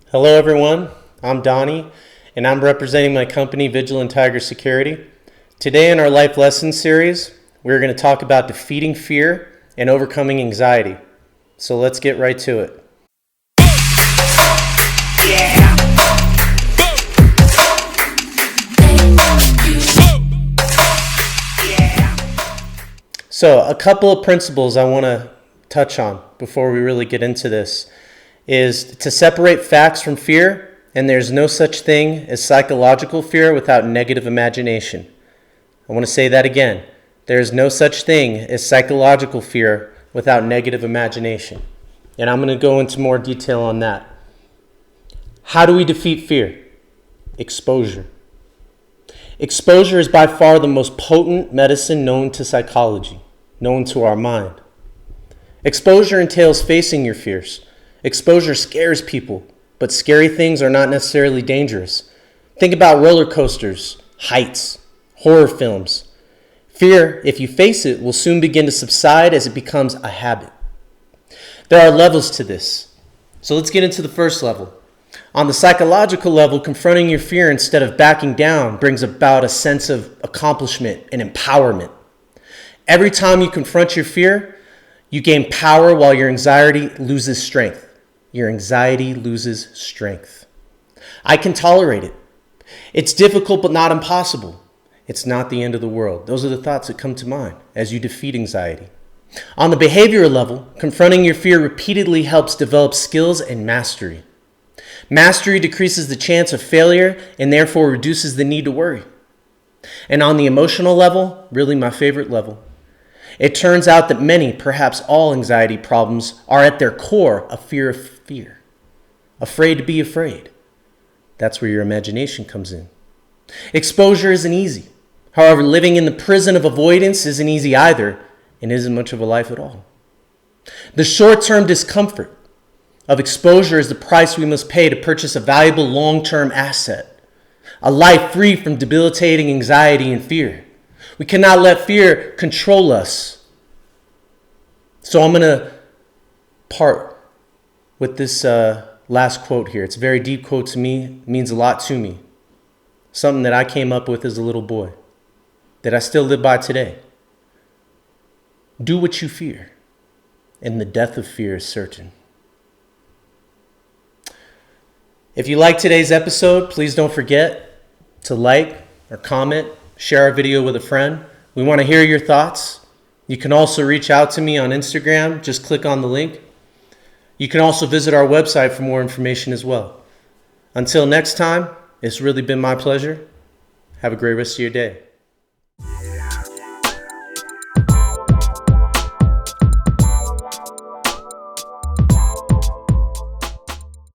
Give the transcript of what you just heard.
Hello everyone, I'm Donnie and I'm representing my company Vigilant Tiger Security. Today in our Life Lessons series, we're going to talk about defeating fear and overcoming anxiety. So let's get right to it. So a couple of principles I want to touch on before we really get into this is to separate facts from fear, and there's no such thing as psychological fear without negative imagination. I want to say that again. There is no such thing as psychological fear without negative imagination. And I'm going to go into more detail on that. How do we defeat fear? Exposure. Exposure is by far the most potent medicine known to psychology, known to our mind. Exposure entails facing your fears. Exposure scares people, but scary things are not necessarily dangerous. Think about roller coasters, heights, horror films. Fear, if you face it, will soon begin to subside as it becomes a habit. There are levels to this. So let's get into the first level. On the psychological level, confronting your fear instead of backing down brings about a sense of accomplishment and empowerment. Every time you confront your fear, you gain power while your anxiety loses strength. Your anxiety loses strength. I can tolerate it. It's difficult but not impossible. It's not the end of the world. Those are the thoughts that come to mind as you defeat anxiety. On the behavioral level, confronting your fear repeatedly helps develop skills and mastery. Mastery decreases the chance of failure and therefore reduces the need to worry. And on the emotional level, really my favorite level, it turns out that many, perhaps all anxiety problems are at their core a fear of fear. Afraid to be afraid. That's where your imagination comes in. Exposure isn't easy. However, living in the prison of avoidance isn't easy either and isn't much of a life at all. The short-term discomfort of exposure is the price we must pay to purchase a valuable long-term asset. A life free from debilitating anxiety and fear. We cannot let fear control us. So I'm going to part with this last quote here. It's a very deep quote to me. It means a lot to me. Something that I came up with as a little boy, that I still live by today. Do what you fear, and the death of fear is certain. If you like today's episode, please don't forget to like or comment. Share our video with a friend. We want to hear your thoughts. You can also reach out to me on Instagram. Just click on the link. You can also visit our website for more information as well. Until next time, it's really been my pleasure. Have a great rest of your day.